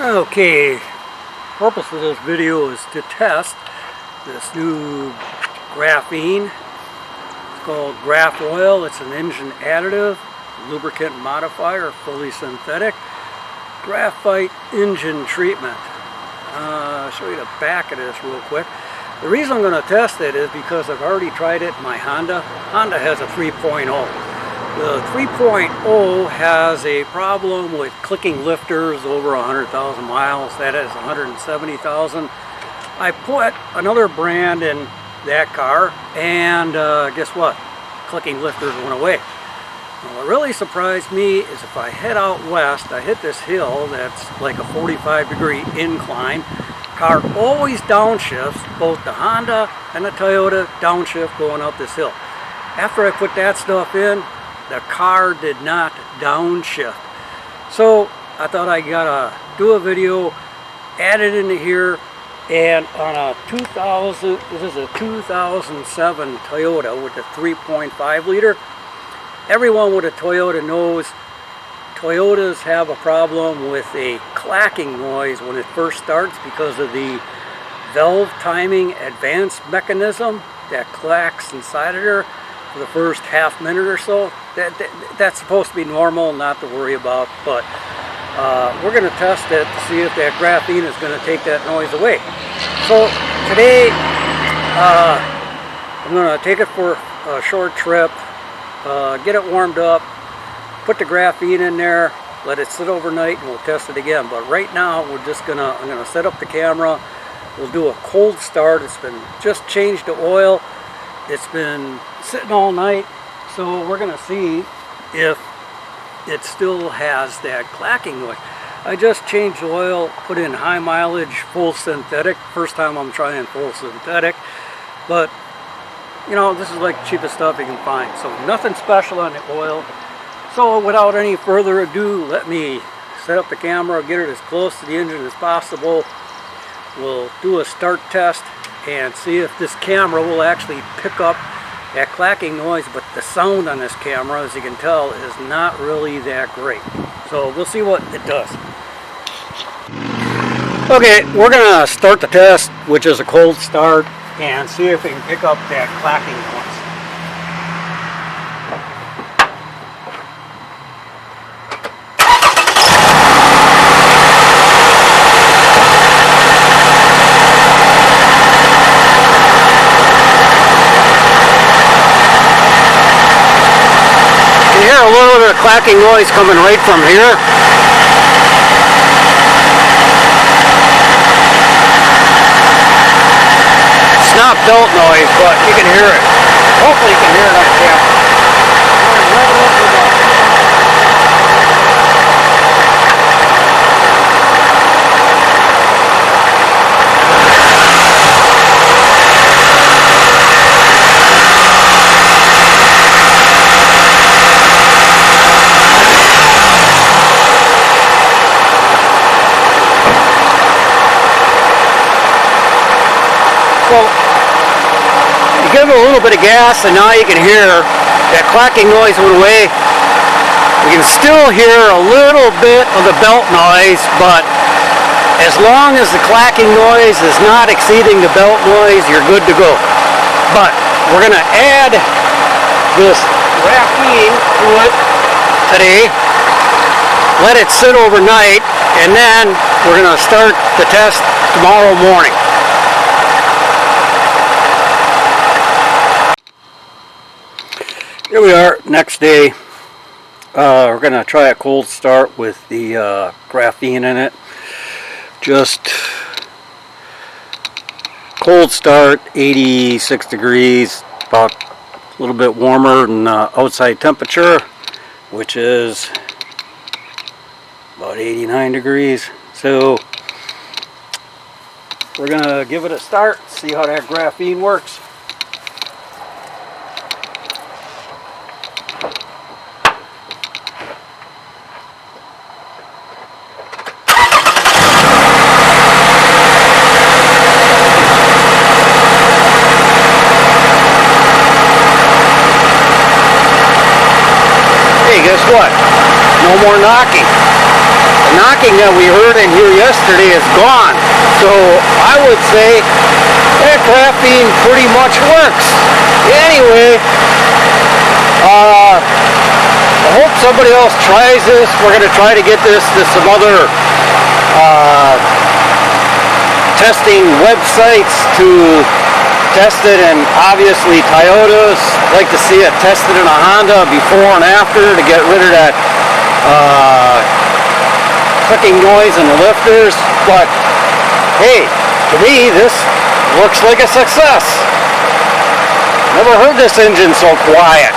Okay, purpose of this video is to test this new graphene. It's called Graph Oil. It's an engine additive, lubricant modifier, fully synthetic, graphite engine treatment. I'll show you the back of this real quick. The reason I'm going to test it is because I've already tried it in my Honda. Honda has a 3.0. The 3.0 has a problem with clicking lifters over 100,000 miles. That is 170,000. I put another brand in that car, and guess what? Clicking lifters went away. Now, what really surprised me is if I head out west, I hit this hill that's like a 45-degree incline. Car always downshifts, both the Honda and the Toyota downshift going up this hill. After I put that stuff in, the car did not downshift. So I thought I gotta do a video, add it into here, and on a 2000, this is a 2007 Toyota with a 3.5 liter. Everyone with a Toyota knows Toyotas have a problem with a clacking noise when it first starts because of the valve timing advance mechanism that clacks inside of there for the first half minute or so. That's supposed to be normal, not to worry about, but we're going to test it to see if that graphene is going to take that noise away. So today I'm going to take it for a short trip, get it warmed up, put the graphene in there, let it sit overnight, and we'll test it again. But right now I'm going to set up the camera. We'll do a cold start. It's been just changed the oil. It's been sitting all night, so we're going to see if it still has that clacking noise. I just changed the oil, put in high mileage, full synthetic. First time I'm trying full synthetic, but you know, this is like the cheapest stuff you can find, so nothing special on the oil. So without any further ado, let me set up the camera, get it as close to the engine as possible. We'll do a start test and see if this camera will actually pick up that clacking noise, but the sound on this camera, as you can tell, is not really that great. So we'll see what it does. Okay, we're gonna start the test, which is a cold start, and see if we can pick up that clacking noise. You hear a little bit of clacking noise coming right from here. It's not belt noise, but you can hear it. Hopefully you can hear it on camera. So, you give it a little bit of gas, and now you can hear that clacking noise went away. You can still hear a little bit of the belt noise, but as long as the clacking noise is not exceeding the belt noise, you're good to go. But we're going to add this graphene to it today, let it sit overnight, and then we're going to start the test tomorrow morning. Here we are, next day. We're going to try a cold start with the graphene in it. Just cold start, 86 degrees, about a little bit warmer than outside temperature, which is about 89 degrees. So we're going to give it a start, see how that graphene works. Hey, guess what? No more knocking. The knocking that we heard in here yesterday is gone. So I would say that graphene pretty much works. Anyway, I hope somebody else tries this. We're going to try to get this to some other testing websites to test it, and obviously Toyotas like to see it tested in a Honda before and after to get rid of that clicking noise in the lifters. But hey, to me this looks like a success. Never heard this engine so quiet.